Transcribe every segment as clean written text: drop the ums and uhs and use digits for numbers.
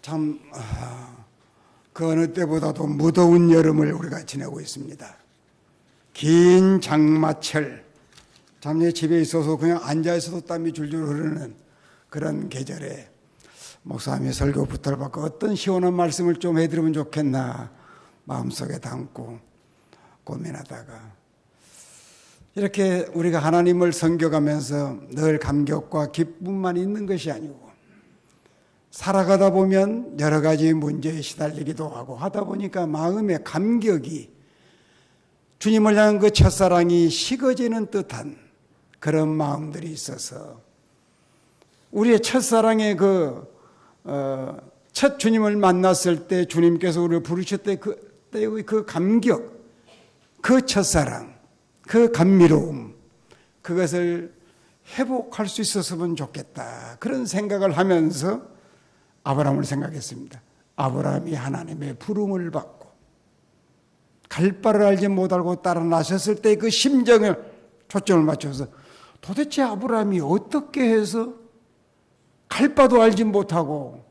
참 그 어느 때보다도 무더운 여름을 우리가 지내고 있습니다. 긴 장마철, 참 내 집에 있어서 그냥 앉아있어도 땀이 줄줄 흐르는 그런 계절에 목사님의 설교 부탁을 받고 어떤 시원한 말씀을 좀 해드리면 좋겠나 마음속에 담고 고민하다가 이렇게 우리가 하나님을 섬겨가면서 늘 감격과 기쁨만 있는 것이 아니고 살아가다 보면 여러 가지 문제에 시달리기도 하고 하다 보니까 마음의 감격이 주님을 향한 그 첫사랑이 식어지는 듯한 그런 마음들이 있어서 우리의 첫사랑의 첫 주님을 만났을 때 주님께서 우리를 부르셨을 때의 그 감격, 그 첫사랑, 그 감미로움, 그것을 회복할 수 있었으면 좋겠다. 그런 생각을 하면서 아브라함을 생각했습니다. 아브라함이 하나님의 부름을 받고 갈 바를 알지 못하고 따라 나섰을 때 그 심정을 초점을 맞춰서 도대체 아브라함이 어떻게 해서 갈 바도 알지 못하고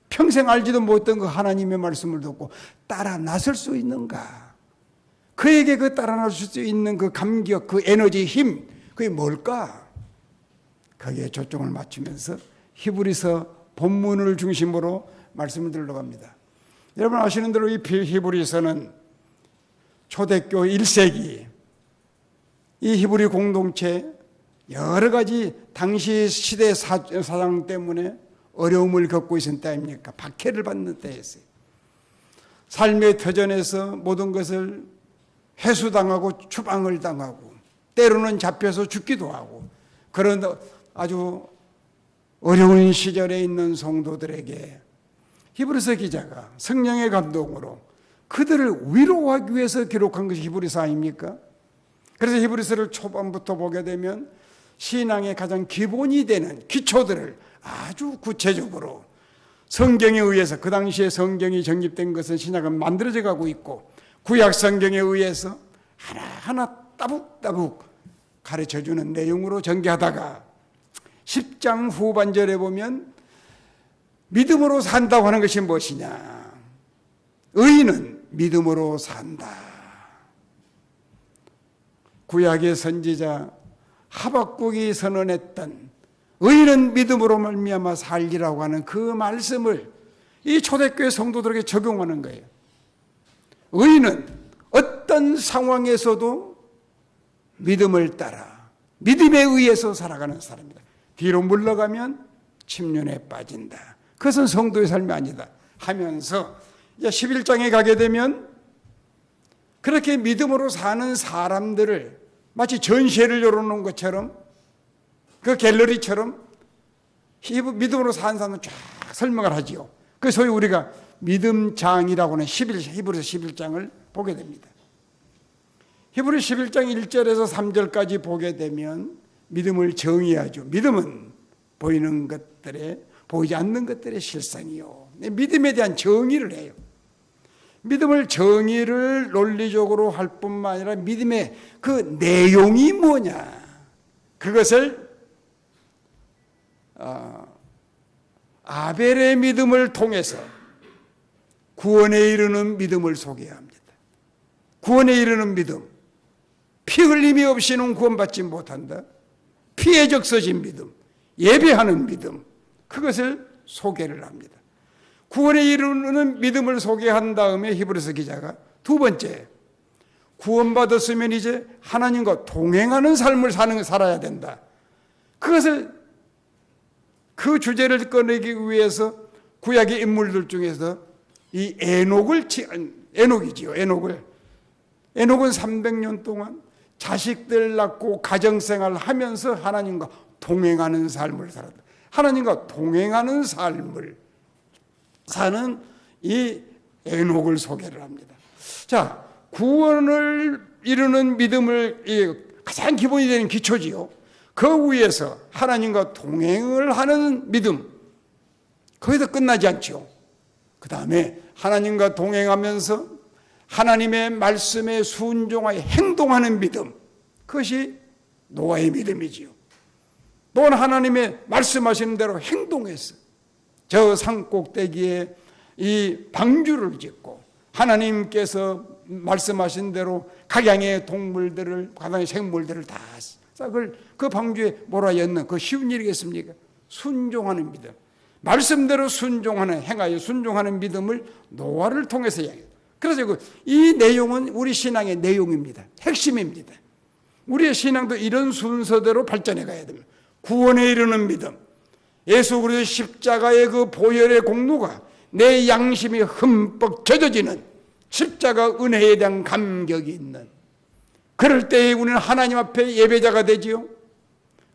평생 알지도 못했던 그 하나님의 말씀을 듣고 따라 나설 수 있는가? 그에게 그 따라 나설 수 있는 그 감격, 그 에너지, 힘, 그게 뭘까? 거기에 초점을 맞추면서 히브리서 본문을 중심으로 말씀을 들러갑니다. 여러분 아시는 대로 이 히브리서는 초대교 1세기 이 히브리 공동체 여러 가지 당시 시대 사상 때문에 어려움을 겪고 있는 때입니까? 박해를 받는 때였어요. 삶의 터전에서 모든 것을 회수당하고 추방을 당하고 때로는 잡혀서 죽기도 하고 그런 아주 어려운 시절에 있는 성도들에게 히브리서 기자가 성령의 감동으로 그들을 위로하기 위해서 기록한 것이 히브리서 아닙니까? 그래서 히브리서를 초반부터 보게 되면 신앙의 가장 기본이 되는 기초들을 아주 구체적으로 성경에 의해서 그 당시에 성경이 정립된 것은 신약은 만들어져 가고 있고 구약 성경에 의해서 하나하나 따북따북 가르쳐주는 내용으로 전개하다가 10장 후반절에 보면 믿음으로 산다고 하는 것이 무엇이냐? 의인은 믿음으로 산다. 구약의 선지자 하박국이 선언했던 의인은 믿음으로 말미암아 살리라고 하는 그 말씀을 이 초대교회 성도들에게 적용하는 거예요. 의인은 어떤 상황에서도 믿음을 따라 믿음에 의해서 살아가는 사람이다. 뒤로 물러가면 침륜에 빠진다. 그것은 성도의 삶이 아니다 하면서 이제 11장에 가게 되면 그렇게 믿음으로 사는 사람들을 마치 전시회를 열어놓은 것처럼 그 갤러리처럼 믿음으로 사는 사람을 쫙 설명을 하지요. 그 소위 우리가 믿음장이라고 하는 히브리서 11장을 보게 됩니다. 히브리 11장 1절에서 3절까지 보게 되면 믿음을 정의하죠. 믿음은 보이는 것들에 보이지 않는 것들의 실상이요. 믿음에 대한 정의를 해요. 믿음을 정의를 논리적으로 할 뿐만 아니라 믿음의 그 내용이 뭐냐 그것을 아벨의 믿음을 통해서 구원에 이르는 믿음을 소개합니다. 구원에 이르는 믿음, 피 흘림이 없이는 구원받지 못한다. 피에 적서진 믿음, 예배하는 믿음, 그것을 소개를 합니다. 구원에 이르는 믿음을 소개한 다음에 히브리서 기자가 두 번째, 구원받았으면 이제 하나님과 동행하는 삶을 살아야 된다. 그것을 그 주제를 꺼내기 위해서 구약의 인물들 중에서 이 에녹이지요. 에녹은 300년 동안 자식들 낳고 가정생활을 하면서 하나님과 동행하는 삶을 살았다. 하나님과 동행하는 삶을 사는 이 에녹을 소개를 합니다. 자, 구원을 이루는 믿음을 가장 기본이 되는 기초지요. 그 위에서 하나님과 동행을 하는 믿음, 거기서 끝나지 않죠. 그 다음에 하나님과 동행하면서 하나님의 말씀에 순종하여 행동하는 믿음, 그것이 노아의 믿음이지요. 노아는 하나님의 말씀하시는 대로 행동했어. 저 산꼭대기에 이 방주를 짓고 하나님께서 말씀하신 대로 각양의 동물들을, 각양의 생물들을 다 싹을 그 방주에 몰아넣는 그 쉬운 일이겠습니까? 순종하는 믿음, 말씀대로 순종하는, 행하여 순종하는 믿음을 노아를 통해서 이야기해요. 그래서 이 내용은 우리 신앙의 내용입니다. 핵심입니다. 우리의 신앙도 이런 순서대로 발전해 가야 됩니다. 구원에 이르는 믿음, 예수 그리스도의 십자가의 그 보혈의 공로가 내 양심이 흠뻑 젖어지는 십자가 은혜에 대한 감격이 있는, 그럴 때에 우리는 하나님 앞에 예배자가 되지요.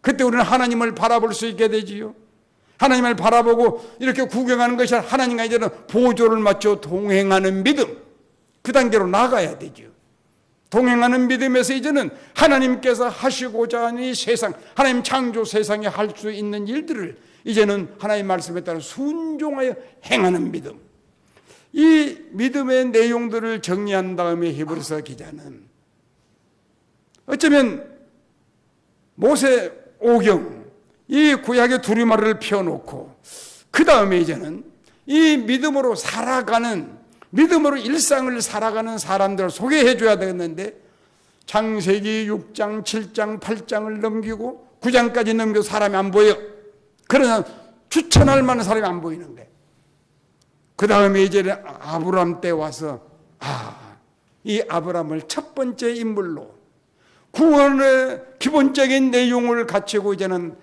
그때 우리는 하나님을 바라볼 수 있게 되지요. 하나님을 바라보고 이렇게 구경하는 것이 아니라 하나님과 이제는 보조를 맞춰 동행하는 믿음, 그 단계로 나가야 되죠. 동행하는 믿음에서 이제는 하나님께서 하시고자 하는 이 세상, 하나님 창조 세상에 할 수 있는 일들을 이제는 하나님 말씀에 따라 순종하여 행하는 믿음. 이 믿음의 내용들을 정리한 다음에 히브리서 기자는 어쩌면 모세 오경, 이 구약의 두루마리를 펴놓고 그 다음에 이제는 이 믿음으로 살아가는, 믿음으로 일상을 살아가는 사람들을 소개해 줘야 되겠는데, 창세기 6장, 7장, 8장을 넘기고 9장까지 넘겨도 사람이 안 보여. 그러나 추천할 만한 사람이 안 보이는 거예요. 그 다음에 이제 아브람 때 와서 이 아브람을 첫 번째 인물로 구원의 기본적인 내용을 갖추고 이제는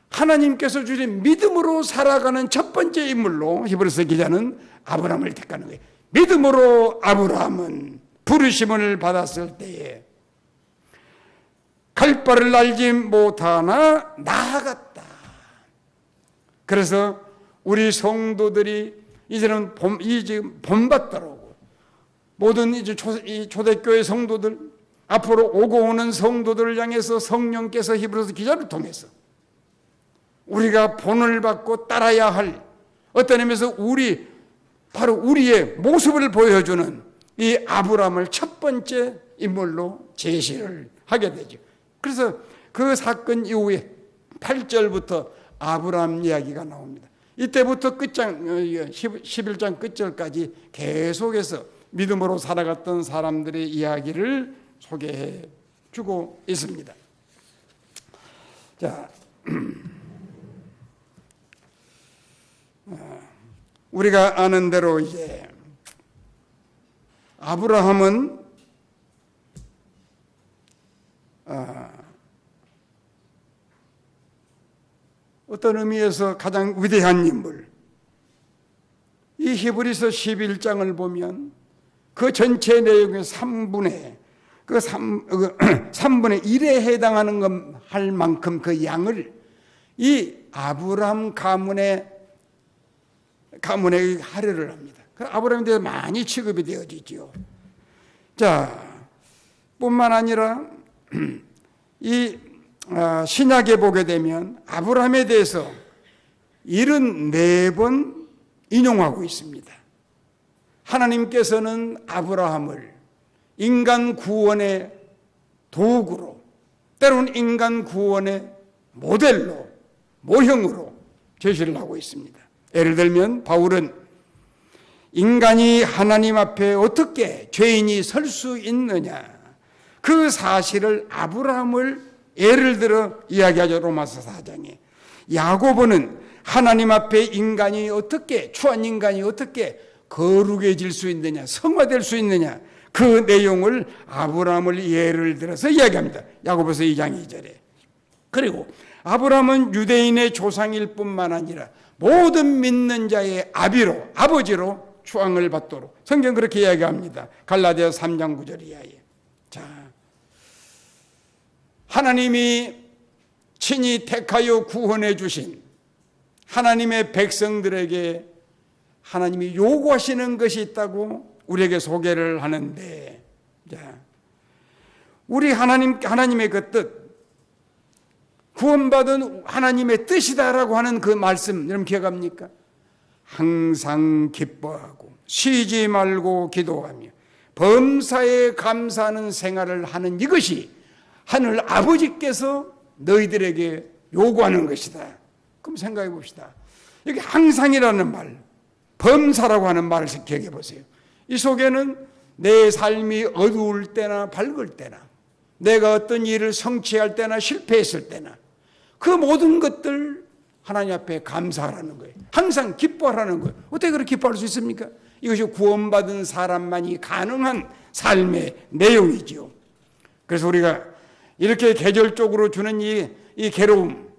하나님께서 주신 믿음으로 살아가는 첫 번째 인물로 히브리서 기자는 아브람을 택하는 거예요. 믿음으로 아브람은 부르심을 받았을 때에 갈 바를 알지 못하나 나아갔다. 그래서 우리 성도들이 이제는 지금 본받도록 모든 이제 초대교회 성도들, 앞으로 오고 오는 성도들을 향해서 성령께서 히브리서 기자를 통해서 우리가 본을 받고 따라야 할 어떤 의미에서 바로 우리의 모습을 보여주는 이 아브람을 첫 번째 인물로 제시를 하게 되죠. 그래서 그 사건 이후에 8절부터 아브람 이야기가 나옵니다. 이때부터 끝장 11장 끝절까지 계속해서 믿음으로 살아갔던 사람들의 이야기를 소개해 주고 있습니다. 자, 우리가 아는 대로 이제 아브라함은 어떤 의미에서 가장 위대한 인물, 이 히브리서 11장을 보면 그 전체 내용의 3분의 1에 해당하는 할 만큼 그 양을 이 아브람 가문에 할애를 합니다. 아브라함에 대해서 많이 취급이 되어지죠. 자, 뿐만 아니라 이 신약에 보게 되면 아브라함에 대해서 74번 인용하고 있습니다. 하나님께서는 아브라함을 인간 구원의 도구로, 때로는 인간 구원의 모델로, 모형으로 제시를 하고 있습니다. 예를 들면 바울은 인간이 하나님 앞에 어떻게 죄인이 설 수 있느냐, 그 사실을 아브라함을 예를 들어 이야기하죠. 로마서 4장에. 야고보는 하나님 앞에 인간이 어떻게, 추한 인간이 어떻게 거룩해질 수 있느냐, 성화될 수 있느냐, 그 내용을 아브라함을 예를 들어서 이야기합니다. 야고보서 2장 2절에. 그리고 아브라함은 유대인의 조상일 뿐만 아니라 모든 믿는 자의 아버지로 추앙을 받도록 성경 그렇게 이야기합니다. 갈라디아 3장 9절 이하에. 자, 하나님이 친히 택하여 구원해 주신 하나님의 백성들에게 하나님이 요구하시는 것이 있다고 우리에게 소개를 하는데, 자, 우리 하나님의 그 뜻, 구원받은 하나님의 뜻이다라고 하는 그 말씀 여러분 기억합니까? 항상 기뻐하고 쉬지 말고 기도하며 범사에 감사하는 생활을 하는 이것이 하늘 아버지께서 너희들에게 요구하는 것이다. 그럼 생각해 봅시다. 여기 항상이라는 말, 범사라고 하는 말을 기억해 보세요. 이 속에는 내 삶이 어두울 때나 밝을 때나, 내가 어떤 일을 성취할 때나 실패했을 때나, 그 모든 것들 하나님 앞에 감사하라는 거예요. 항상 기뻐하라는 거예요. 어떻게 그렇게 기뻐할 수 있습니까? 이것이 구원받은 사람만이 가능한 삶의 내용이지요. 그래서 우리가 이렇게 계절적으로 주는 이 괴로움,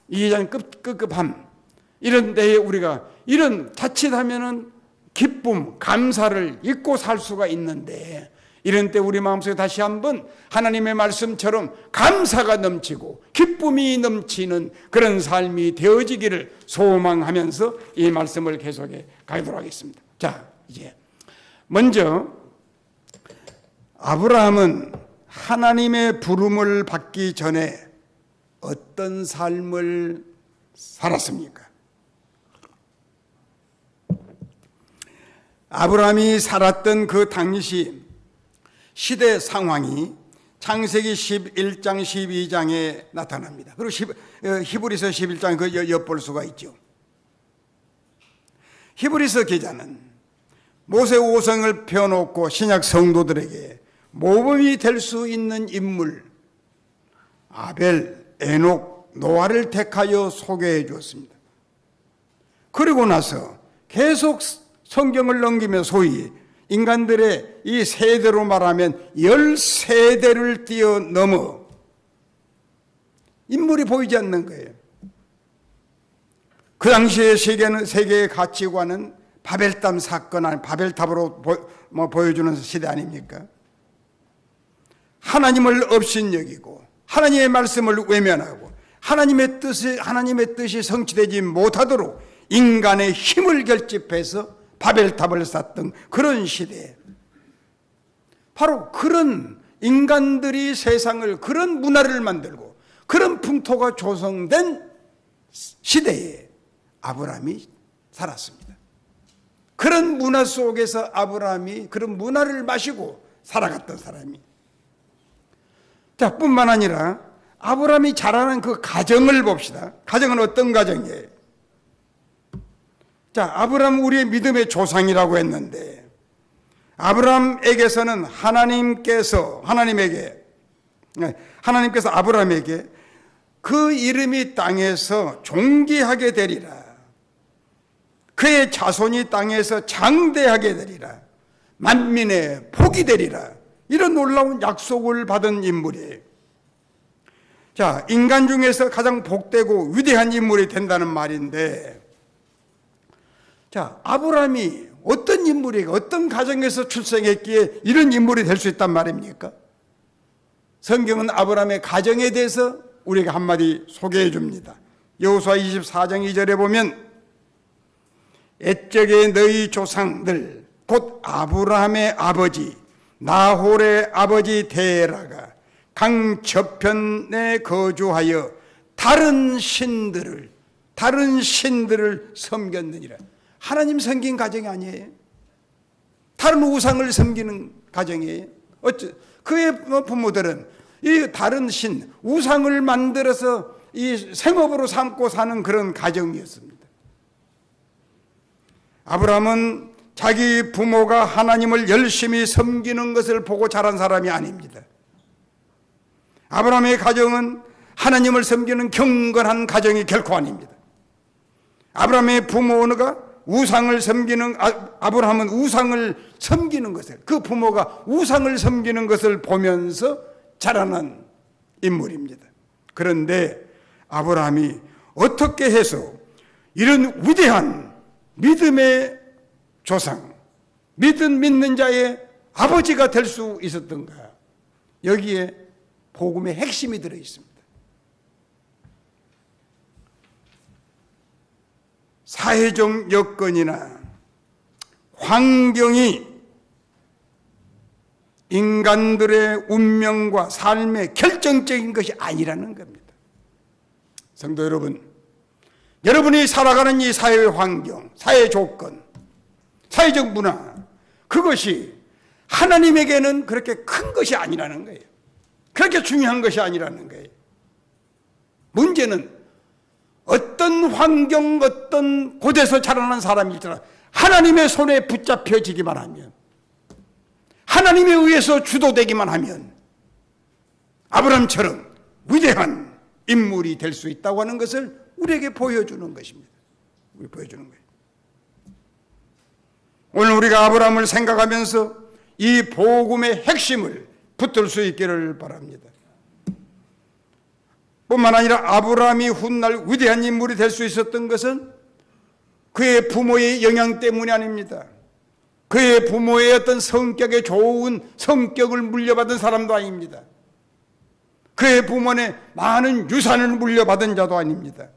이 급급함, 이런 데에 우리가 이런 자칫하면은 기쁨, 감사를 잊고 살 수가 있는데, 이런 때 우리 마음속에 다시 한번 하나님의 말씀처럼 감사가 넘치고 기쁨이 넘치는 그런 삶이 되어지기를 소망하면서 이 말씀을 계속해 가도록 하겠습니다. 자, 이제 먼저 아브라함은 하나님의 부름을 받기 전에 어떤 삶을 살았습니까? 아브라함이 살았던 그 당시 시대 상황이 창세기 11장 12장에 나타납니다. 그리고 히브리서 11장 그 엿볼 수가 있죠. 히브리서 기자는 모세 오성을 펴놓고 신약 성도들에게 모범이 될 수 있는 인물 아벨, 에녹, 노아를 택하여 소개해 주었습니다. 그리고 나서 계속 성경을 넘기며 소위 인간들의 이 세대로 말하면 10세대를 뛰어넘어 인물이 보이지 않는 거예요. 그 당시의 세계의 가치관은 바벨탑 사건, 아니 바벨탑으로 보여주는 시대 아닙니까? 하나님을 업신여기고 하나님의 말씀을 외면하고 하나님의 뜻이 성취되지 못하도록 인간의 힘을 결집해서 바벨탑을 쌓던 그런 시대에, 바로 그런 인간들이 세상을, 그런 문화를 만들고 그런 풍토가 조성된 시대에 아브라함이 살았습니다. 그런 문화 속에서 아브라함이 그런 문화를 마시고 살아갔던 사람이. 자, 뿐만 아니라 아브라함이 자라는 그 가정을 봅시다. 가정은 어떤 가정이에요? 자, 아브라함 우리의 믿음의 조상이라고 했는데, 아브라함에게서는 하나님께서 아브라함에게 그 이름이 땅에서 존귀하게 되리라, 그의 자손이 땅에서 장대하게 되리라, 만민의 복이 되리라, 이런 놀라운 약속을 받은 인물이에요. 자, 인간 중에서 가장 복되고 위대한 인물이 된다는 말인데, 자, 아브라함이 어떤 인물이고 어떤 가정에서 출생했기에 이런 인물이 될 수 있단 말입니까? 성경은 아브라함의 가정에 대해서 우리에게 한마디 소개해 줍니다. 여호수아 24장 2절에 보면 옛적에 너희 조상들 곧 아브라함의 아버지 나홀의 아버지 데라가 강 저편에 거주하여 다른 신들을 섬겼느니라. 하나님 섬긴 가정이 아니에요. 다른 우상을 섬기는 가정이에요. 그의 부모들은 이 다른 신, 우상을 만들어서 이 생업으로 삼고 사는 그런 가정이었습니다. 아브라함은 자기 부모가 하나님을 열심히 섬기는 것을 보고 자란 사람이 아닙니다. 아브라함의 가정은 하나님을 섬기는 경건한 가정이 결코 아닙니다. 아브라함의 부모가 우상을 섬기는, 아브라함은 우상을 섬기는 것을, 그 부모가 우상을 섬기는 것을 보면서 자라난 인물입니다. 그런데 아브라함이 어떻게 해서 이런 위대한 믿음의 조상, 믿는 자의 아버지가 될 수 있었던가? 여기에 복음의 핵심이 들어 있습니다. 사회적 여건이나 환경이 인간들의 운명과 삶의 결정적인 것이 아니라는 겁니다. 성도 여러분, 여러분이 살아가는 이 사회 환경, 사회 조건, 사회적 문화, 그것이 하나님에게는 그렇게 큰 것이 아니라는 거예요. 그렇게 중요한 것이 아니라는 거예요. 문제는 어떤 환경, 어떤 곳에서 자라난 사람일지라 하나님의 손에 붙잡혀지기만 하면, 하나님에 의해서 주도되기만 하면 아브라함처럼 위대한 인물이 될 수 있다고 하는 것을 우리에게 보여주는 것입니다. 우리 보여주는 거예요. 오늘 우리가 아브라함을 생각하면서 이 복음의 핵심을 붙들 수 있기를 바랍니다. 뿐만 아니라 아브라함이 훗날 위대한 인물이 될 수 있었던 것은 그의 부모의 영향 때문이 아닙니다. 그의 부모의 어떤 성격에 좋은 성격을 물려받은 사람도 아닙니다. 그의 부모의 많은 유산을 물려받은 자도 아닙니다.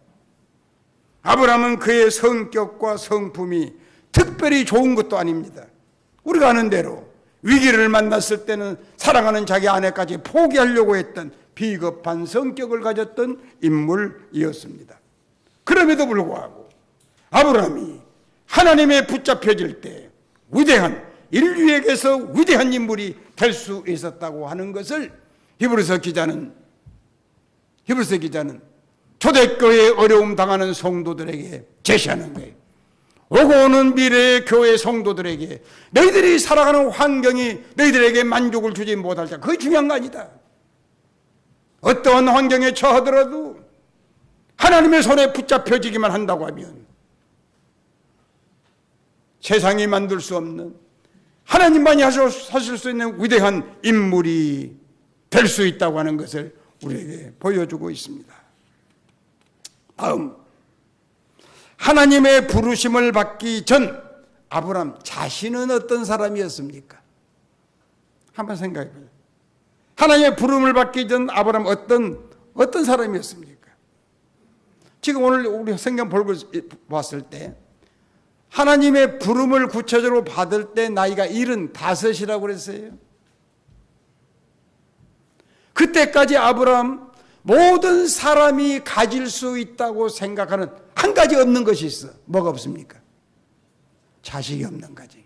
아브라함은 그의 성격과 성품이 특별히 좋은 것도 아닙니다. 우리가 아는 대로 위기를 만났을 때는 사랑하는 자기 아내까지 포기하려고 했던 비겁한 성격을 가졌던 인물이었습니다. 그럼에도 불구하고 아브라함이 하나님에 붙잡혀질 때 위대한, 인류에게서 위대한 인물이 될 수 있었다고 하는 것을 히브리서 기자는 초대교회에 어려움 당하는 성도들에게 제시하는 거예요. 오고 오는 미래의 교회 성도들에게 너희들이 살아가는 환경이 너희들에게 만족을 주지 못할 때 그게 중요한 거 아니다. 어떠한 환경에 처하더라도 하나님의 손에 붙잡혀지기만 한다고 하면 세상이 만들 수 없는, 하나님만이 하실 수 있는 위대한 인물이 될 수 있다고 하는 것을 우리에게 보여주고 있습니다. 다음, 하나님의 부르심을 받기 전 아브라함 자신은 어떤 사람이었습니까? 한번 생각해 보세요. 하나님의 부름을 받기 전 아브라함 어떤 사람이었습니까? 지금 오늘 우리 성경 볼고 봤을 때 하나님의 부름을 구체적으로 받을 때 나이가 75이라고 그랬어요. 그때까지 아브라함 모든 사람이 가질 수 있다고 생각하는 한 가지 없는 것이 있어. 뭐가 없습니까? 자식이 없는 거지.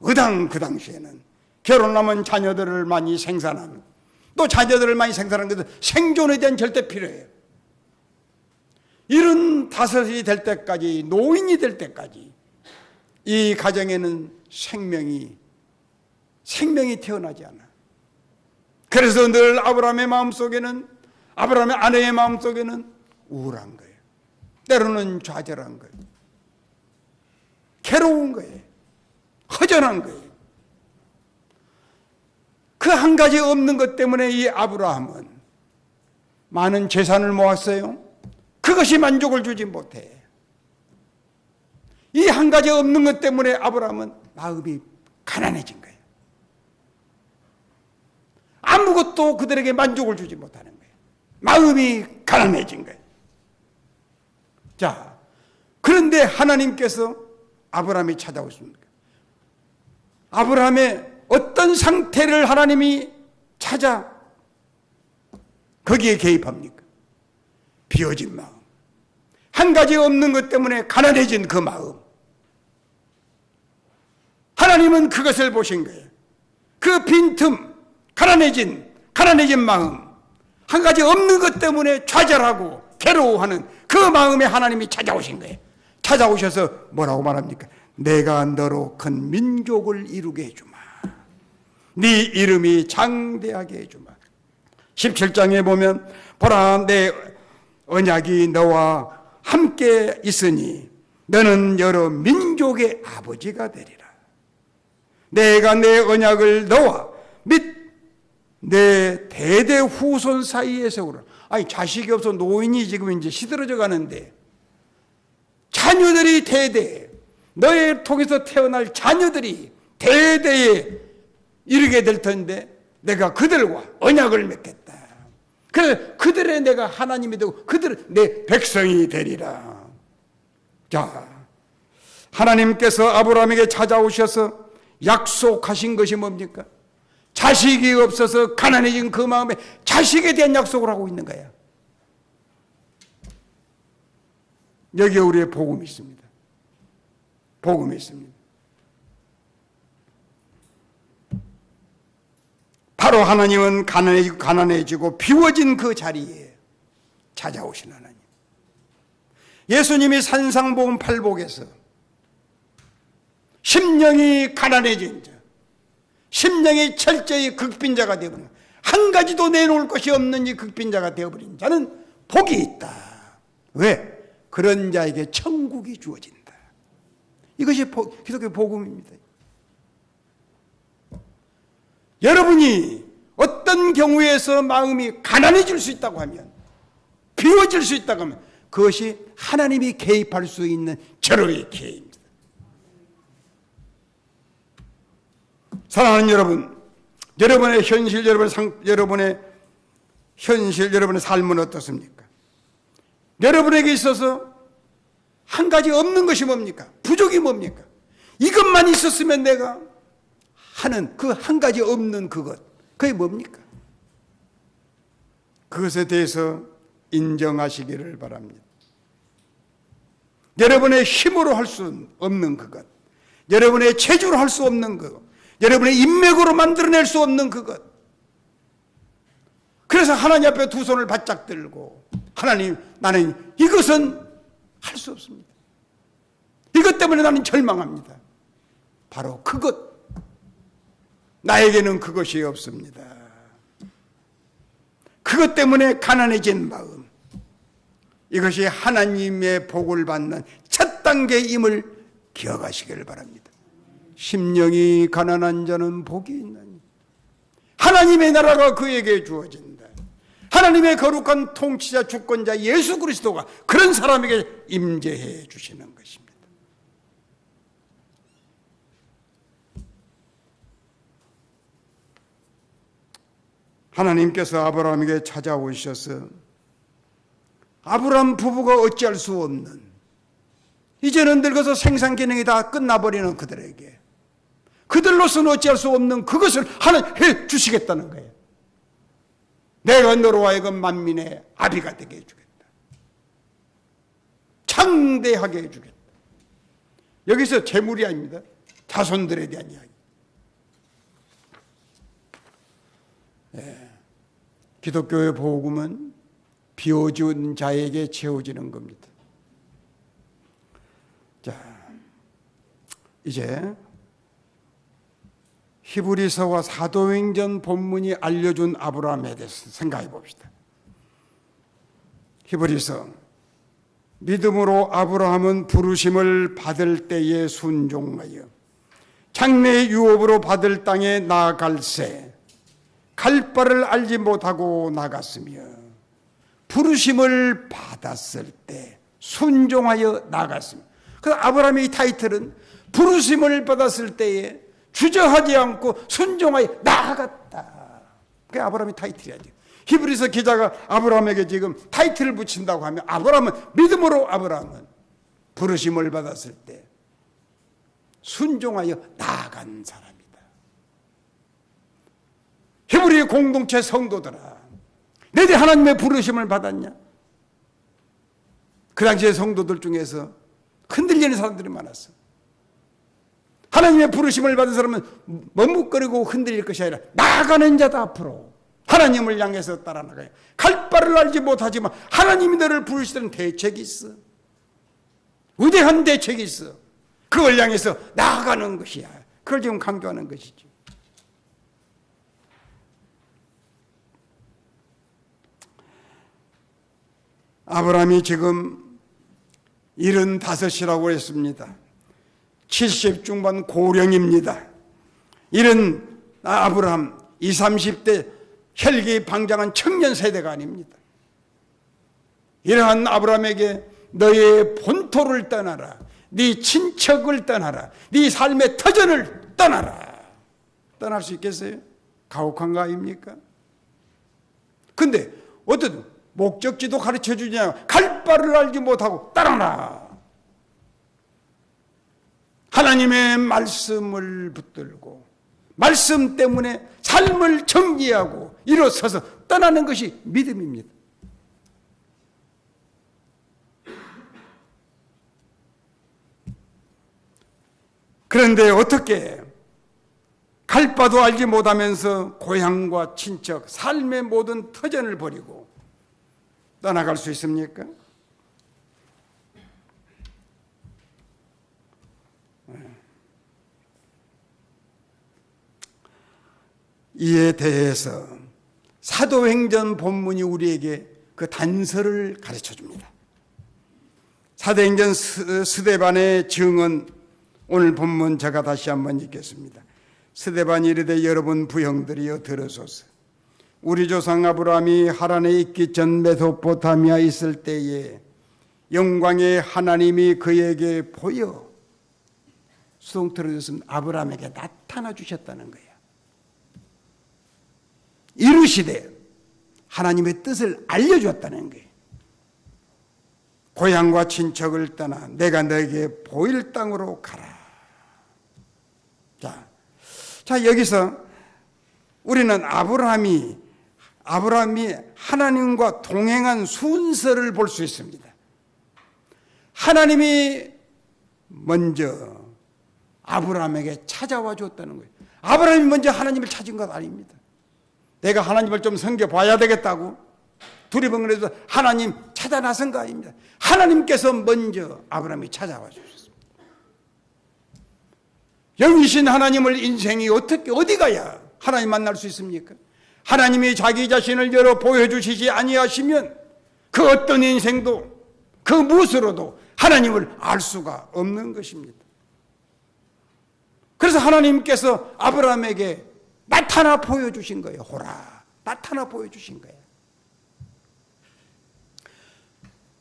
그 당시에는 결혼하면 자녀들을 많이 생산하는, 또 자녀들을 많이 생산하는 것은 생존에 대한 절대 필요해요. 75이 될 때까지, 노인이 될 때까지 이 가정에는 생명이 태어나지 않아. 그래서 늘 아브라함의 마음속에는, 아브라함의 아내의 마음속에는 우울한 거예요. 때로는 좌절한 거예요. 괴로운 거예요. 허전한 거예요. 그 한 가지 없는 것 때문에 이 아브라함은 많은 재산을 모았어요. 그것이 만족을 주지 못해. 이 한 가지 없는 것 때문에 아브라함은 마음이 가난해진 거예요. 아무것도 그들에게 만족을 주지 못하는 거예요. 마음이 가난해진 거예요. 자, 그런데 하나님께서 아브라함이 찾아오십니다. 아브라함의 어떤 상태를 하나님이 찾아 거기에 개입합니까? 비어진 마음, 한 가지 없는 것 때문에 가난해진 그 마음, 하나님은 그것을 보신 거예요. 그 빈틈, 가난해진 마음, 한 가지 없는 것 때문에 좌절하고 괴로워하는 그 마음에 하나님이 찾아오신 거예요. 찾아오셔서 뭐라고 말합니까? 내가 너로 큰 민족을 이루게 해주마. 네 이름이 장대하게 해주마. 17장에 보면 보라, 내 언약이 너와 함께 있으니 너는 여러 민족의 아버지가 되리라. 내가 내 언약을 너와 및 내 대대 후손 사이에 세우라. 아니, 자식이 없어 노인이 지금 이제 시들어져 가는데 자녀들이 대대, 너의 통해서 태어날 자녀들이 대대에 이르게 될 텐데 내가 그들과 언약을 맺겠다. 그래서 그들의 내가 하나님이 되고 그들은 내 백성이 되리라. 자, 하나님께서 아브라함에게 찾아오셔서 약속하신 것이 뭡니까? 자식이 없어서 가난해진 그 마음에 자식에 대한 약속을 하고 있는 거야. 여기에 우리의 복음이 있습니다. 복음이 있습니다. 바로 하나님은 가난해지고 비워진 그 자리에 찾아오신 하나님. 예수님이 산상복음 8복에서 심령이 가난해진 자, 심령이 철저히 극빈자가 되어버린, 한 가지도 내놓을 것이 없는 이 극빈자가 되어버린 자는 복이 있다. 왜? 그런 자에게 천국이 주어진다. 이것이 기독교 복음입니다. 여러분이 어떤 경우에서 마음이 가난해질 수 있다고 하면, 비워질 수 있다고 하면, 그것이 하나님이 개입할 수 있는 절호의 기회입니다. 사랑하는 여러분, 여러분의 현실, 여러분의 삶은 어떻습니까? 여러분에게 있어서 한 가지 없는 것이 뭡니까? 부족이 뭡니까? 이것만 있었으면 내가 하는 그 한 가지 없는 그것, 그게 뭡니까? 그것에 대해서 인정하시기를 바랍니다. 여러분의 힘으로 할 수 없는 그것, 여러분의 체주로 할 수 없는 그것, 여러분의 인맥으로 만들어낼 수 없는 그것. 그래서 하나님 앞에 두 손을 바짝 들고, 하나님, 나는 이것은 할 수 없습니다. 이것 때문에 나는 절망합니다. 바로 그것. 나에게는 그것이 없습니다. 그것 때문에 가난해진 마음. 이것이 하나님의 복을 받는 첫 단계임을 기억하시기를 바랍니다. 심령이 가난한 자는 복이 있나니 하나님의 나라가 그에게 주어진다. 하나님의 거룩한 통치자 주권자 예수 그리스도가 그런 사람에게 임재해 주시는 것입니다. 하나님께서 아브라함에게 찾아오셔서 아브라함 부부가 어찌할 수 없는, 이제는 늙어서 생산 기능이 다 끝나버리는 그들로서는 어찌할 수 없는 그것을 하나 해 주시겠다는 거예요. 내가 너로 하여금 만민의 아비가 되게 해주겠다. 창대하게 해주겠다. 여기서 재물이 아닙니다. 자손들에 대한 이야기. 기독교의 복음은 비워준 자에게 채워지는 겁니다. 자, 이제 히브리서와 사도행전 본문이 알려준 아브라함에 대해서 생각해 봅시다. 히브리서, 믿음으로 아브라함은 부르심을 받을 때에 순종하여 장래의 유업으로 받을 땅에 나아갈새 갈 바를 알지 못하고 나갔으며, 부르심을 받았을 때 순종하여 나갔습니다. 그래서 아브라함의 이 타이틀은 부르심을 받았을 때에 주저하지 않고 순종하여 나아갔다. 그게 아브라함의 타이틀이야죠. 히브리서 기자가 아브라함에게 지금 타이틀을 붙인다고 하면, 믿음으로 아브라함은 부르심을 받았을 때 순종하여 나아간 사람이다. 히브리 공동체 성도들아, 너희들 하나님의 부르심을 받았냐? 그 당시에 성도들 중에서 흔들리는 사람들이 많았어. 하나님의 부르심을 받은 사람은 머뭇거리고 흔들릴 것이 아니라 나아가는 자다. 앞으로 하나님을 향해서 따라 나가요. 갈 바를 알지 못하지만 하나님이 너를 부르시는 대책이 있어. 위대한 대책이 있어. 그걸 향해서 나아가는 것이야. 그걸 지금 강조하는 것이죠. 아브라함이 지금 75이라고 했습니다. 70 중반 고령입니다. 이런 아브라함 20, 30대 혈기방장한 청년 세대가 아닙니다. 이러한 아브라함에게 너의 본토를 떠나라, 네 친척을 떠나라, 네 삶의 터전을 떠나라. 떠날 수 있겠어요? 가혹한 거 아닙니까? 근데 어떤 목적지도 가르쳐 주냐? 갈 바를 알지 못하고 따라라. 하나님의 말씀을 붙들고 말씀 때문에 삶을 정리하고 일어서서 떠나는 것이 믿음입니다. 그런데 어떻게 갈 바도 알지 못하면서 고향과 친척, 삶의 모든 터전을 버리고 떠나갈 수 있습니까? 이에 대해서 사도행전 본문이 우리에게 그 단서를 가르쳐 줍니다. 사도행전 스데반의 증언, 오늘 본문 제가 다시 한번 읽겠습니다. 스데반이 이르되 여러분 부형들이여 들으소서. 우리 조상 아브라함이 하란에 있기 전 메소포타미아에 있을 때에 영광의 하나님이 그에게 보여 수동 틀어졌으면 아브라함에게 나타나 주셨다는 거예요. 이루시되 하나님의 뜻을 알려주었다는 거예요. 고향과 친척을 떠나 내가 너에게 보일 땅으로 가라. 자 여기서 우리는 아브라함이 하나님과 동행한 순서를 볼 수 있습니다. 하나님이 먼저 아브라함에게 찾아와 줬다는 거예요. 아브라함이 먼저 하나님을 찾은 것 아닙니다. 내가 하나님을 좀 섬겨봐야 되겠다고 두리번거려서 하나님 찾아 나선 거 아닙니다. 하나님께서 먼저 아브라함이 찾아와 주셨습니다. 영이신 하나님을 인생이 어디 가야 하나님 만날 수 있습니까? 하나님이 자기 자신을 열어 보여주시지 아니하시면 그 어떤 인생도 그 무엇으로도 하나님을 알 수가 없는 것입니다. 그래서 하나님께서 아브라함에게 나타나 보여주신 거예요. 호라, 나타나 보여주신 거예요.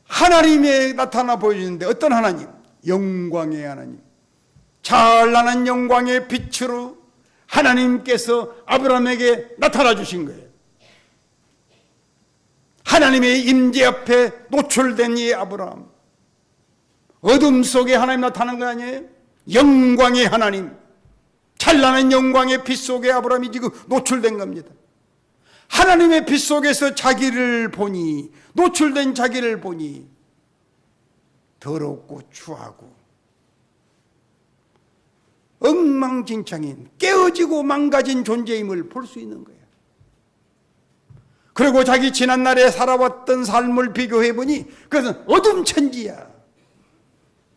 하나님이 나타나 보여주는데 어떤 하나님? 영광의 하나님. 찬란한 영광의 빛으로 하나님께서 아브라함에게 나타나 주신 거예요. 하나님의 임재 앞에 노출된 이 아브라함, 어둠 속에 하나님 나타난 거 아니에요? 영광의 하나님, 찬란한 영광의 빛 속에 아브라함이 지금 노출된 겁니다. 하나님의 빛 속에서 자기를 보니, 노출된 자기를 보니 더럽고 추하고 엉망진창인 깨어지고 망가진 존재임을 볼 수 있는 거예요. 그리고 자기 지난날에 살아왔던 삶을 비교해보니 그것은 어둠 천지야.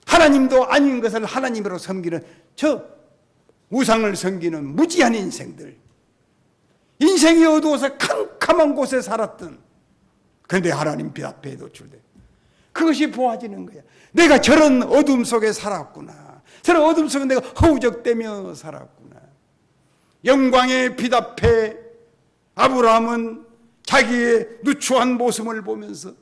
하나님도 아닌 것을 하나님으로 섬기는 저 우상을 섬기는 무지한 인생들, 인생이 어두워서 캄캄한 곳에 살았던, 그런데 하나님 빛 앞에 노출돼 그것이 보아지는 거야. 내가 저런 어둠 속에 살았구나. 저런 어둠 속에 내가 허우적대며 살았구나. 영광의 빛 앞에 아브라함은 자기의 누추한 모습을 보면서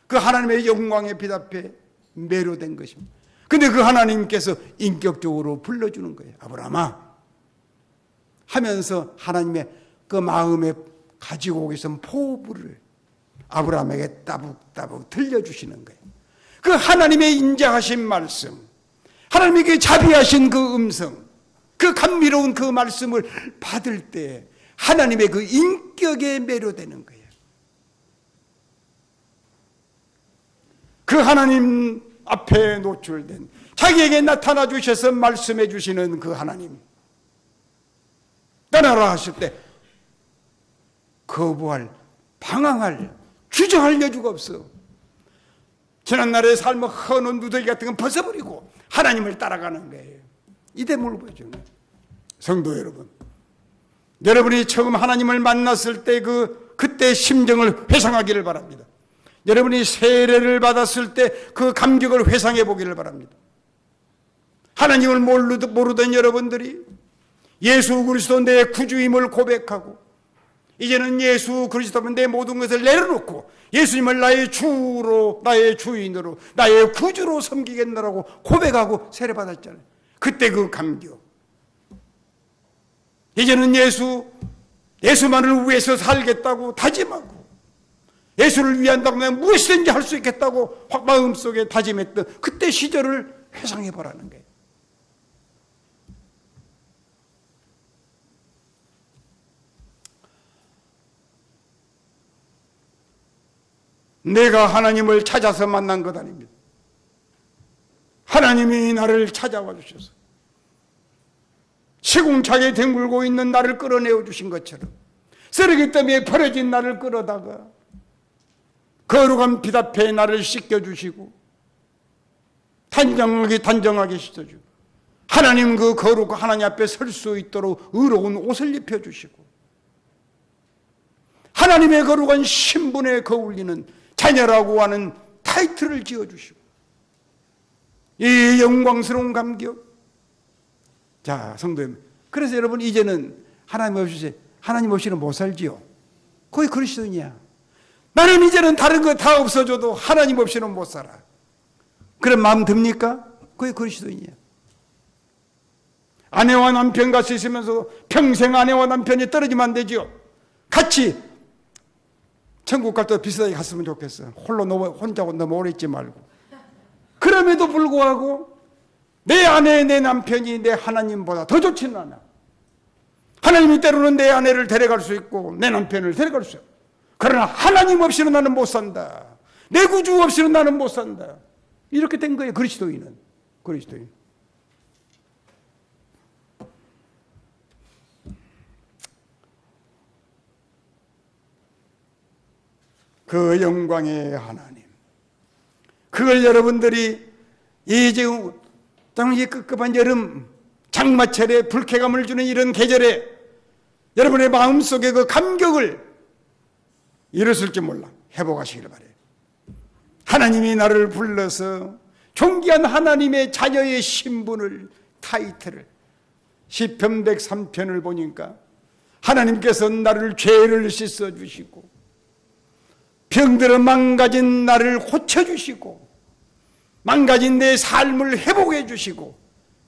그 하나님의 영광의 빛 앞에 매료된 것입니다. 근데 그 하나님께서 인격적으로 불러주는 거예요. 아브라함아 하면서 하나님의 그 마음에 가지고 계신 포부를 아브라함에게 따북따북 들려주시는 거예요. 그 하나님의 인자하신 말씀, 하나님에게 자비하신 그 음성, 그 감미로운 그 말씀을 받을 때 하나님의 그 인격에 매료되는 거예요. 그 하나님 앞에 노출된, 자기에게 나타나 주셔서 말씀해 주시는 그 하나님, 떠나라 하실 때 거부할, 방황할, 주저할 여지가 없어. 지난날의 삶의 헌옷 누더기 같은 건 벗어버리고 하나님을 따라가는 거예요. 이 대목을 보여주는 거예요. 성도 여러분, 여러분이 처음 하나님을 만났을 때 그때 심정을 회상하기를 바랍니다. 여러분이 세례를 받았을 때 그 감격을 회상해 보기를 바랍니다. 하나님을 모르던 여러분들이 예수 그리스도 내 구주임을 고백하고 이제는 예수 그리스도는 내 모든 것을 내려놓고 예수님을 나의 주로, 나의 주인으로, 나의 구주로 섬기겠노라고 고백하고 세례받았잖아요. 그때 그 감격, 이제는 예수만을 위해서 살겠다고 다짐하고 예수를 위한다고 내가 무엇이든지 할 수 있겠다고 마음속에 다짐했던 그때 시절을 회상해 보라는 거예요. 내가 하나님을 찾아서 만난 것 아닙니다. 하나님이 나를 찾아와 주셔서 시궁창에 뒹굴고 있는 나를 끌어내어 주신 것처럼 쓰레기 때문에 버려진 나를 끌어다가 거룩한 빛 앞에 나를 씻겨주시고 단정하게 씻어주고 하나님 그 거룩한 하나님 앞에 설 수 있도록 의로운 옷을 입혀주시고 하나님의 거룩한 신분에 거울리는 자녀라고 하는 타이틀을 지어주시고, 이 영광스러운 감격. 자, 성도 여러분, 그래서 여러분 이제는 하나님 없이는 못 살지요. 거의 그리스도인이야. 나는 이제는 다른 거 다 없어져도 하나님 없이는 못 살아. 그런 마음 듭니까? 거의 그리스도인이야. 아내와 남편 같이 있으면서 평생 아내와 남편이 떨어지면 안 되죠. 같이 천국 갈 때 비슷하게 갔으면 좋겠어. 혼자 너무 오래 있지 말고. 그럼에도 불구하고 내 아내, 내 남편이 내 하나님보다 더 좋지는 않아. 하나님이 때로는 내 아내를 데려갈 수 있고 내 남편을 데려갈 수 있고, 그러나 하나님 없이는 나는 못 산다. 내 구주 없이는 나는 못 산다. 이렇게 된 거예요. 그리스도인은. 그리스도인. 그 영광의 하나님, 그걸 여러분들이 이 지금 당시 급급한 여름 장마철에 불쾌감을 주는 이런 계절에 여러분의 마음속에 그 감격을 이뤘을지 몰라 회복하시길 바래요. 하나님이 나를 불러서 존귀한 하나님의 자녀의 신분을, 타이틀을, 시편 103편을 보니까 하나님께서 나를 죄를 씻어주시고 병들어 망가진 나를 고쳐주시고 망가진 내 삶을 회복해 주시고,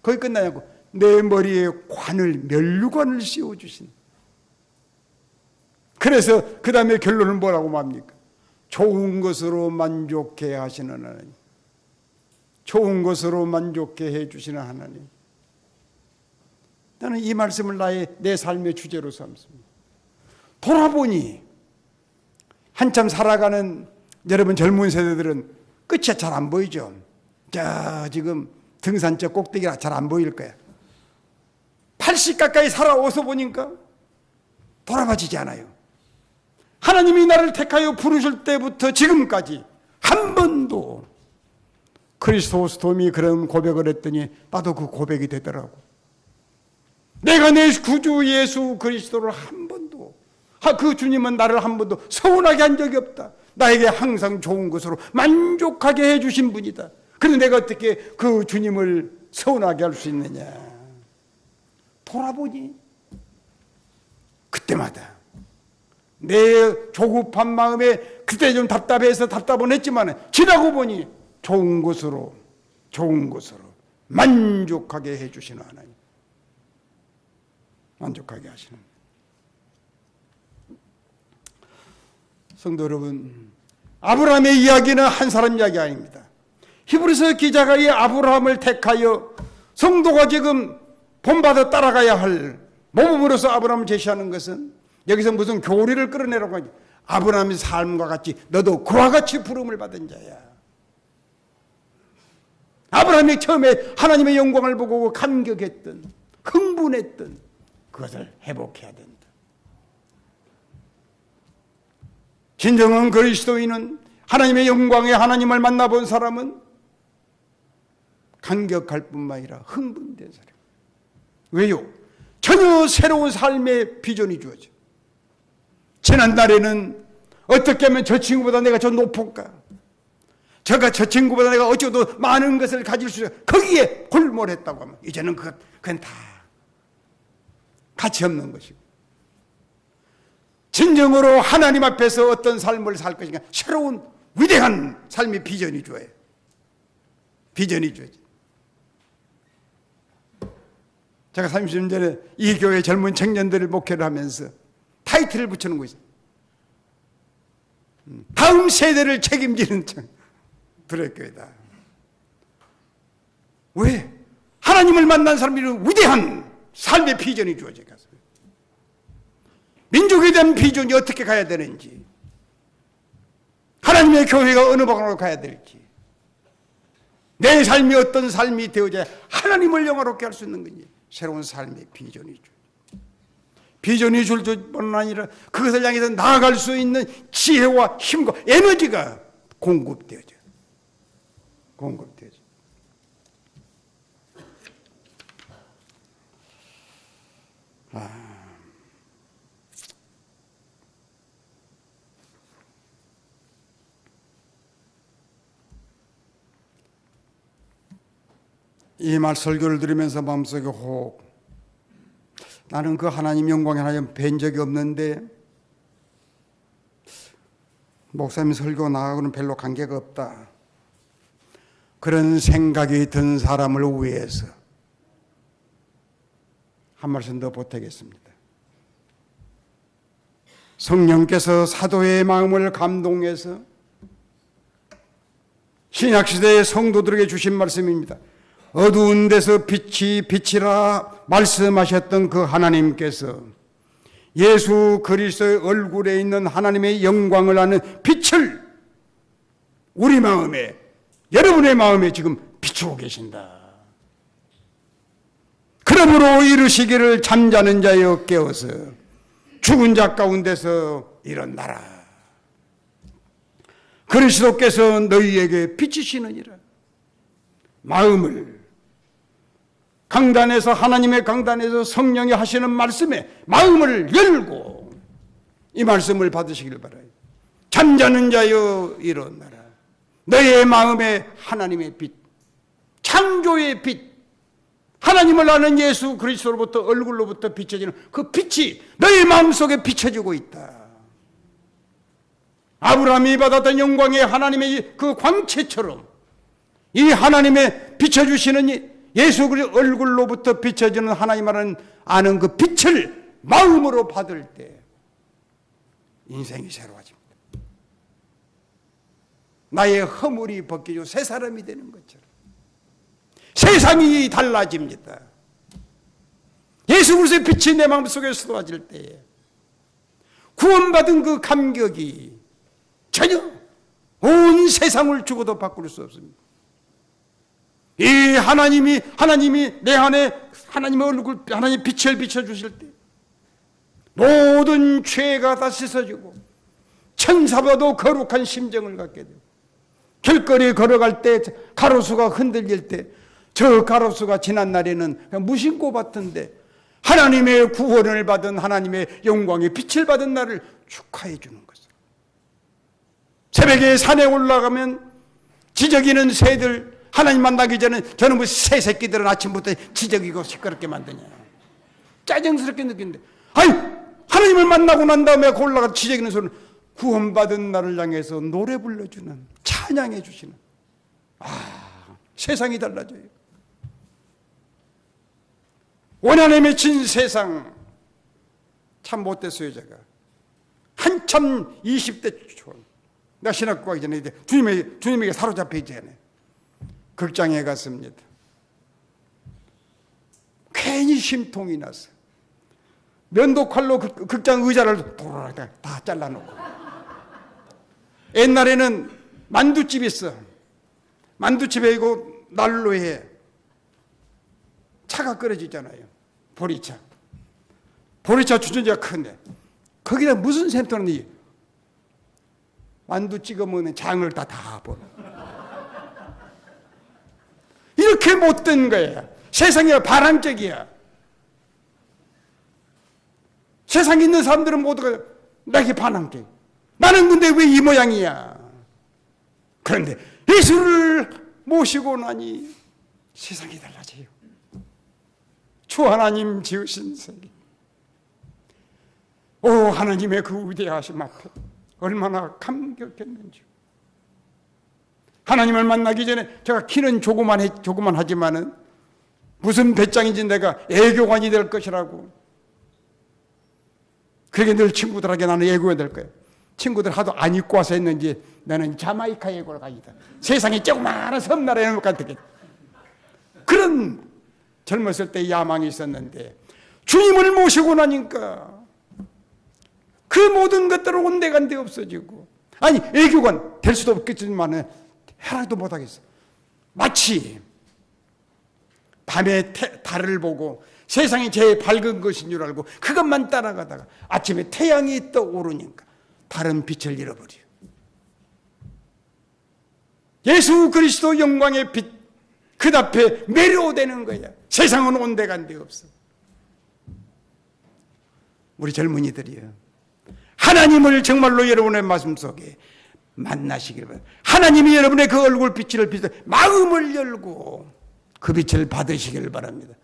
거기 끝나냐고, 내 머리에 관을, 면류관을 씌워주신. 그래서 그 다음에 결론은 뭐라고 말합니까? 좋은 것으로 만족해 하시는 하나님, 좋은 것으로 만족해 해주시는 하나님. 나는 이 말씀을 내 삶의 주제로 삼습니다. 돌아보니 한참 살아가는 여러분 젊은 세대들은 끝이 잘 안 보이죠. 지금 등산저 꼭대기라 잘 안 보일 거야. 80 가까이 살아와서 보니까 돌아봐지지 않아요. 하나님이 나를 택하여 부르실 때부터 지금까지 한 번도, 크리스토스톰이 그런 고백을 했더니 나도 그 고백이 되더라고. 내가 내 구주 예수 그리스도를 한 번도, 그 주님은 나를 한 번도 서운하게 한 적이 없다. 나에게 항상 좋은 것으로 만족하게 해주신 분이다. 그런데 내가 어떻게 그 주님을 서운하게 할 수 있느냐. 돌아보니 그때마다 내 조급한 마음에 그때 좀 답답해서 답답은 했지만 지나고 보니 좋은 것으로 만족하게 해주시는 하나님, 만족하게 하시는. 성도 여러분, 아브라함의 이야기는 한 사람 이야기 아닙니다. 히브리서 기자가 이 아브라함을 택하여 성도가 지금 본받아 따라가야 할 모범으로서 아브라함을 제시하는 것은, 여기서 무슨 교리를 끌어내라고 하지, 아브라함의 삶과 같이 너도 그와 같이 부름을 받은 자야. 아브라함이 처음에 하나님의 영광을 보고 감격했던, 흥분했던 그것을 회복해야 된다. 진정한 그리스도인은, 하나님의 영광의 하나님을 만나본 사람은 감격할 뿐만 아니라 흥분된 사람. 왜요? 전혀 새로운 삶의 비전이 주어져. 지난날에는 어떻게 하면 저 친구보다 내가 더 높을까? 저 친구보다 내가 어쩌도 많은 것을 가질 수 있어. 거기에 골몰했다고 하면 이제는 그건 다 가치 없는 것이고, 진정으로 하나님 앞에서 어떤 삶을 살 것인가, 새로운 위대한 삶의 비전이 줘요. 비전이 줘야지. 제가 30년 전에 이 교회 젊은 청년들을 목회를 하면서 타이틀을 붙여놓은 거 있어요. 다음 세대를 책임지는 브레이크다. 왜? 하나님을 만난 사람들은 위대한 삶의 비전이 주어져요. 민족에 대한 비전이 어떻게 가야 되는지, 하나님의 교회가 어느 방향으로 가야 될지, 내 삶이 어떤 삶이 되어져야 하나님을 영화롭게 할 수 있는 건지, 새로운 삶의 비전이 주. 비전이 줄 뿐만 아니라 그것을 향해서 나아갈 수 있는 지혜와 힘과 에너지가 공급되어져. 이 말 설교를 들으면서 마음속에 혹 나는 그 하나님 영광의 하나님 뵌 적이 없는데 목사님 설교 나하고는 별로 관계가 없다. 그런 생각이 든 사람을 위해서 한 말씀 더 보태겠습니다. 성령께서 사도의 마음을 감동해서 신약시대의 성도들에게 주신 말씀입니다. 어두운 데서 빛이 빛이라 말씀하셨던 그 하나님께서 예수 그리스도의 얼굴에 있는 하나님의 영광을 아는 빛을 우리 마음에, 여러분의 마음에 지금 비추고 계신다. 그러므로 이르시기를 잠자는 자여 깨어서 죽은 자 가운데서 일어나라. 그리스도께서 너희에게 비치시느니라. 마음을 강단에서, 하나님의 강단에서 성령이 하시는 말씀에 마음을 열고 이 말씀을 받으시길 바라요. 잠자는 자여 일어나라. 너의 마음에 하나님의 빛, 창조의 빛, 하나님을 아는 예수 그리스도로부터 얼굴로부터 비춰지는 그 빛이 너의 마음속에 비춰지고 있다. 아브라함이 받았던 영광의 하나님의 그 광채처럼 이 하나님의 비춰주시는 예수 그리스도 얼굴로부터 비춰지는 하나님을 아는 그 빛을 마음으로 받을 때 인생이 새로워집니다. 나의 허물이 벗겨지고 새 사람이 되는 것처럼 세상이 달라집니다. 예수 그리스도의 빛이 내 마음속에 쏟아질 때에 구원받은 그 감격이 전혀 온 세상을 주고도 바꿀 수 없습니다. 이 하나님이 내 안에 하나님의 얼굴, 하나님의 빛을 비춰주실 때 모든 죄가 다 씻어지고 천사보다도 거룩한 심정을 갖게 되고 길거리 걸어갈 때 가로수가 흔들릴 때 저 가로수가 지난 날에는 그냥 무심코 봤던데 하나님의 구원을 받은 하나님의 영광의 빛을 받은 날을 축하해 주는 것을. 새벽에 산에 올라가면 지저귀는 새들 하나님 만나기 전에 저는 뭐 새 새끼들은 아침부터 지저귀고 시끄럽게 만드냐 짜증스럽게 느끼는데 아니 하나님을 만나고 난 다음에 올라가 지저귀는 소리는 구원받은 나를 향해서 노래 불러주는 찬양해 주시는 세상이 달라져요. 원한에 맺힌 세상 참 못됐어요. 제가 한참 20대 초 나 신학교 가기 전에 주님에게 사로잡히기 전에 극장에 갔습니다. 괜히 심통이 났어요. 면도칼로 극장 의자를 다 잘라놓고. 옛날에는 만두집 있어. 만두집에 이거 난로에 차가 끓여지잖아요. 보리차. 보리차 주전자가 큰데 거기다 무슨 샘터는 만두 찍어 먹는 장을 다 버려. 이렇게 못된 거야. 세상이 바람직이야. 세상에 있는 사람들은 모두가 나에게 반항적. 나는 근데 왜 이 모양이야? 그런데 예수를 모시고 나니 세상이 달라져요. 주 하나님 지으신 세계. 오 하나님의 그 위대하심 앞에 얼마나 감격했는지. 하나님을 만나기 전에 제가 키는 조그만 하지만은 무슨 배짱인지 내가 애교관이 될 것이라고. 그게 늘 친구들에게 나는 애교가 될 거예요. 친구들 하도 안 입고 와서 했는지 나는 자마이카 애고를 가이다. 세상에 조그마한 섬나라에 놓고 되게 그런 젊었을 때 야망이 있었는데 주님을 모시고 나니까 그 모든 것들은 온데간데 없어지고 아니 애교관 될 수도 없겠지만 해라도 못하겠어. 마치 밤에 달을 보고 세상이 제일 밝은 것인 줄 알고 그것만 따라가다가 아침에 태양이 떠오르니까 다른 빛을 잃어버려. 예수 그리스도 영광의 빛 그 앞에 매료되는 거야. 세상은 온데간데 없어. 우리 젊은이들이요. 하나님을 정말로 여러분의 말씀 속에 만나시길 바랍니다. 하나님이 여러분의 그 얼굴 빛을 비춰 마음을 열고 그 빛을 받으시길 바랍니다.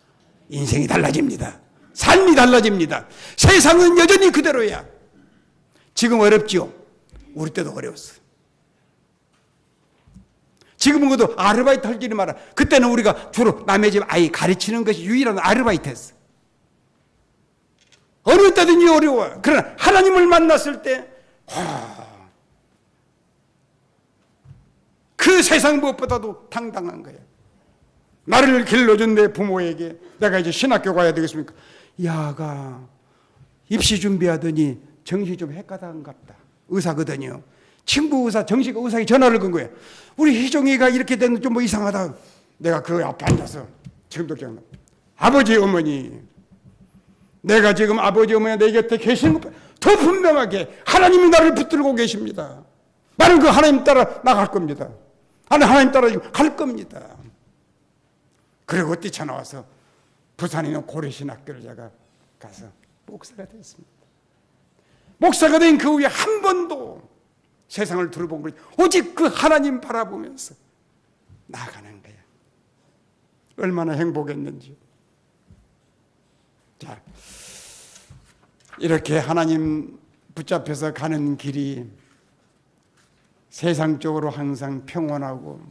인생이 달라집니다. 삶이 달라집니다. 세상은 여전히 그대로야. 지금 어렵지요? 우리 때도 어려웠어요. 지금은 그래도 아르바이트 할 길이 많아. 그때는 우리가 주로 남의 집 아이 가르치는 것이 유일한 아르바이트였어. 어느 때든지 어려워요. 그러나 하나님을 만났을 때 그 세상 무엇보다도 당당한 거예요. 나를 길러준 내 부모에게 내가 이제 신학교 가야 되겠습니까? 야가 입시 준비하더니 정시 좀 헷갈한갑다. 의사거든요. 친구 의사, 정식 의사에 전화를 건 거예요. 우리 희종이가 이렇게 됐는데 좀 뭐 이상하다. 내가 그 앞에 앉아서 지금도 기억나. 아버지, 어머니, 내가 지금 아버지, 어머니 내 곁에 계시는 것 더 분명하게 하나님이 나를 붙들고 계십니다. 나는 그 하나님 따라 나갈 겁니다. 나는 하나님 따라 갈 겁니다. 그리고 뛰쳐나와서 부산에 있는 고려신학교를 제가 가서 목사가 됐습니다. 목사가 된 그 후에 한 번도 세상을 둘러본 거지. 오직 그 하나님 바라보면서 나아가는 거야. 얼마나 행복했는지. 자, 이렇게 하나님 붙잡혀서 가는 길이 세상적으로 항상 평온하고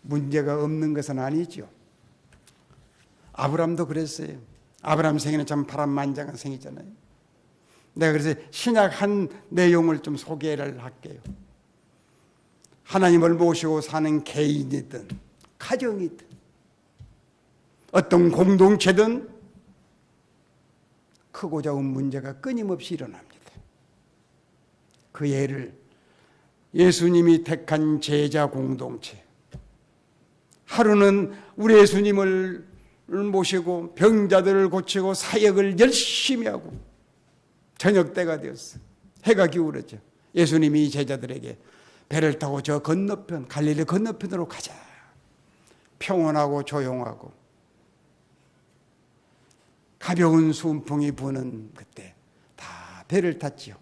문제가 없는 것은 아니죠. 아브람도 그랬어요. 아브람 생에는 참 파란만장한 생이잖아요. 내가 그래서 신약 한 내용을 좀 소개를 할게요. 하나님을 모시고 사는 개인이든 가정이든 어떤 공동체든 크고 작은 문제가 끊임없이 일어납니다. 그 예를 예수님이 택한 제자 공동체. 하루는 우리 예수님을 모시고 병자들을 고치고 사역을 열심히 하고 저녁 때가 되었어. 해가 기울었죠. 예수님이 제자들에게 배를 타고 저 건너편 갈릴리 건너편으로 가자. 평온하고 조용하고 가벼운 순풍이 부는 그때 다 배를 탔지요.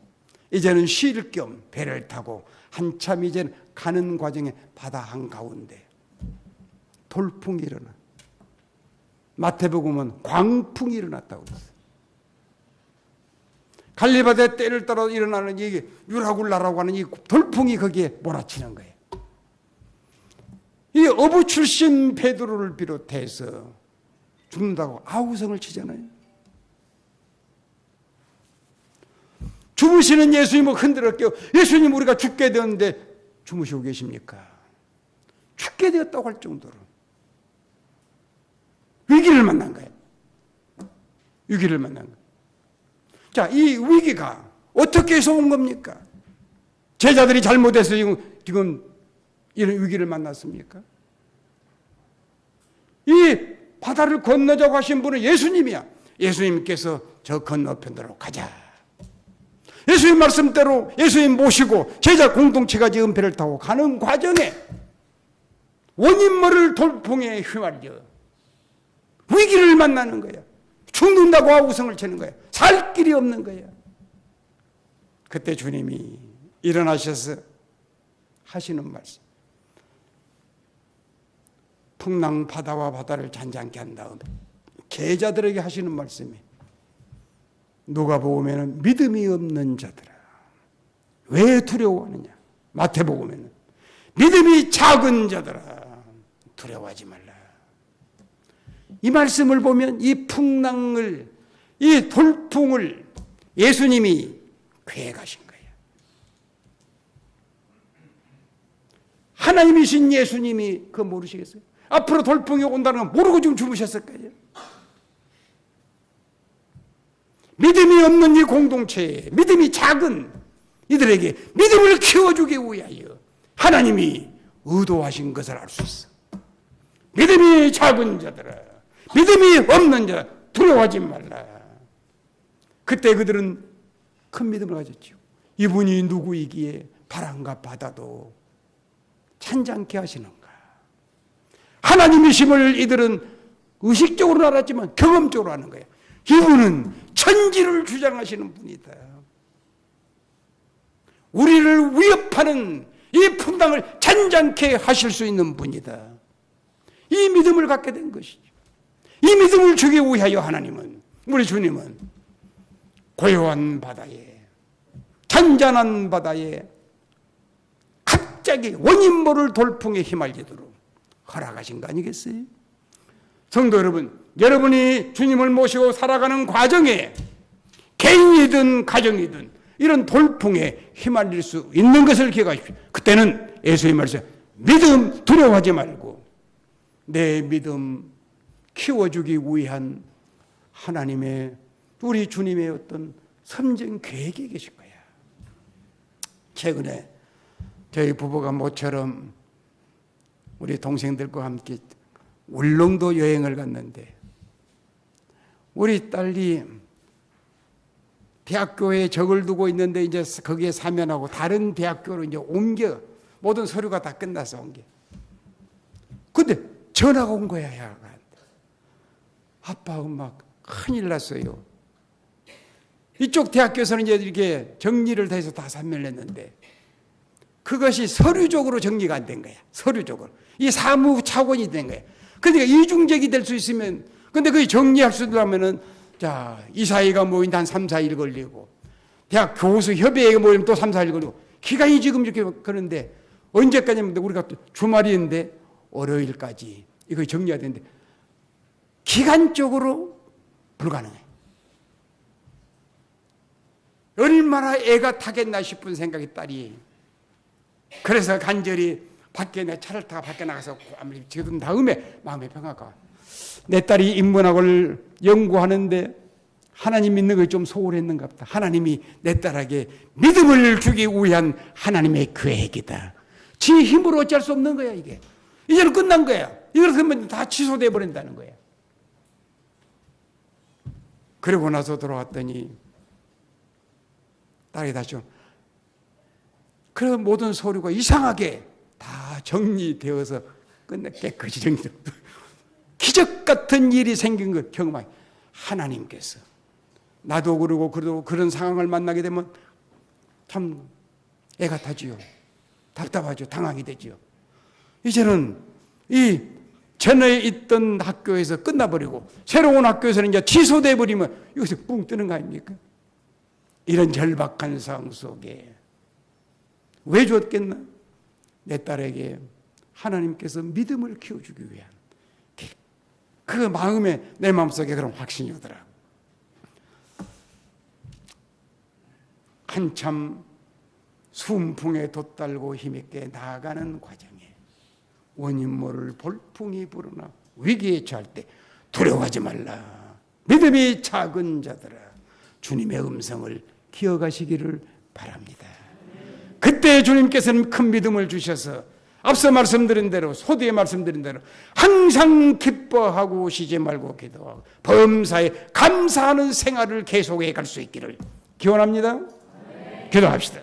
이제는 쉴 겸 배를 타고 한참 이제 가는 과정에 바다 한가운데 돌풍이 일어나. 마태복음은 광풍이 일어났다고 그랬어요. 갈릴바다의 때를 따라 일어나는 이 유라굴라라고 하는 이 돌풍이 거기에 몰아치는 거예요. 이 어부 출신 베드로를 비롯해서 죽는다고 아우성을 치잖아요. 주무시는 예수님을 흔들어 깨워. 예수님, 우리가 죽게 되었는데 주무시고 계십니까? 죽게 되었다고 할 정도로 위기를 만난 거예요. 위기를 만난 거예요. 자, 이 위기가 어떻게 해서 온 겁니까? 제자들이 잘못해서 지금 이런 위기를 만났습니까? 이 바다를 건너자고 하신 분은 예수님이야. 예수님께서 저 건너편으로 가자. 예수님 말씀대로 예수님 모시고 제자 공동체가 지금 배를 타고 가는 과정에 원인 모를 돌풍에 휘말려 위기를 만나는 거야. 죽는다고 아우성을 치는 거야. 살 길이 없는 거야. 그때 주님이 일어나셔서 하시는 말씀. 풍랑 바다와 바다를 잔잔케 한 다음에 제자들에게 하시는 말씀이 누가복음에는 믿음이 없는 자들아 왜 두려워하느냐. 마태복음에는 믿음이 작은 자들아 두려워하지 말라. 이 말씀을 보면 이 풍랑을, 이 돌풍을 예수님이 계획하신 거예요. 하나님이신 예수님이 그거 모르시겠어요? 앞으로 돌풍이 온다는 건 모르고 지금 주무셨을 거예요. 믿음이 없는 이 공동체에, 믿음이 작은 이들에게 믿음을 키워주기 위하여 하나님이 의도하신 것을 알 수 있어. 믿음이 작은 자들아, 믿음이 없는 자 두려워하지 말라. 그때 그들은 큰 믿음을 가졌죠. 이분이 누구이기에 바람과 바다도 찬잔케 하시는가. 하나님이심을 이들은 의식적으로는 알았지만 경험적으로 하는 거예요. 이분은 천지를 주장하시는 분이다. 우리를 위협하는 이 풍랑을 잔잔케 하실 수 있는 분이다. 이 이 믿음을 갖게 된 것이죠. 이 믿음을 주기 위하여 하나님은, 우리 주님은 고요한 바다에, 잔잔한 바다에 갑자기 원인 모를 돌풍에 휘말리도록 허락하신 거 아니겠어요? 성도 여러분, 여러분이 주님을 모시고 살아가는 과정에 개인이든 가정이든 이런 돌풍에 휘말릴 수 있는 것을 기억하십시오. 그때는 예수의 말씀, 믿음 두려워하지 말고 내 믿음 키워주기 위한 하나님의, 우리 주님의 어떤 선전 계획이 계실 거야. 최근에 저희 부부가 모처럼 우리 동생들과 함께 울릉도 여행을 갔는데, 우리 딸이 대학교에 적을 두고 있는데 이제 거기에 사면하고 다른 대학교로 이제 옮겨, 모든 서류가 다 끝나서 옮겨. 근데 전화가 온 거야, 야가. 아빠, 엄마 큰일 났어요. 이쪽 대학교에서는 이제 이렇게 정리를 해서 다 사면을 했는데 그것이 서류적으로 정리가 안 된 거야. 서류적으로. 이 사무 차원이 된 거야. 그러니까 이중적이 될 수 있으면, 근데 그게 정리할 수 있으면은, 자, 이사회가 모이는데 한 3, 4일 걸리고, 대학 교수 협의회가 모이면 또 3, 4일 걸리고, 기간이 지금 이렇게 그런데, 언제까지면 우리가 또 주말인데, 월요일까지 이거 정리해야 되는데, 기간적으로 불가능해. 얼마나 애가 타겠나 싶은 생각이 딸이. 그래서 간절히 밖에 내 차를 타고 밖에 나가서 아무리 지금 다음에 마음의 평화가, 내 딸이 인문학을 연구하는데 하나님 믿는 게 좀 소홀했는가 보다. 하나님이 내 딸에게 믿음을 주기 위한 하나님의 계획이다. 지 힘으로 어찌할 수 없는 거야, 이게. 이제는 끝난 거야. 이렇게 다 취소돼 버린다는 거야. 그러고 나서 돌아왔더니 딸이 다시 그런 모든 서류가 이상하게 다 정리되어서 끝내 깨끗이 정리되어 기적 같은 일이 생긴 것 경험하기. 하나님께서 나도 그러고 그런 상황을 만나게 되면 참 애가 타지요. 답답하죠. 당황이 되지요. 이제는 이 전에 있던 학교에서 끝나버리고 새로운 학교에서는 이제 취소돼 버리면 여기서 뿡 뜨는 거 아닙니까? 이런 절박한 상황 속에 왜 줬겠나? 내 딸에게 하나님께서 믿음을 키워주기 위한 그 마음에, 내 마음속에 그런 확신이 오더라. 한참 순풍에 돛달고 힘있게 나아가는 과정에 원인 모를 볼풍이 불어나 위기에 처할 때 두려워하지 말라. 믿음이 작은 자들아, 주님의 음성을 기억하시기를 바랍니다. 그때 주님께서는 큰 믿음을 주셔서 앞서 말씀드린 대로, 소두에 말씀드린 대로 항상 기뻐하고 쉬지 말고 기도하고 범사에 감사하는 생활을 계속해 갈 수 있기를 기원합니다. 기도합시다.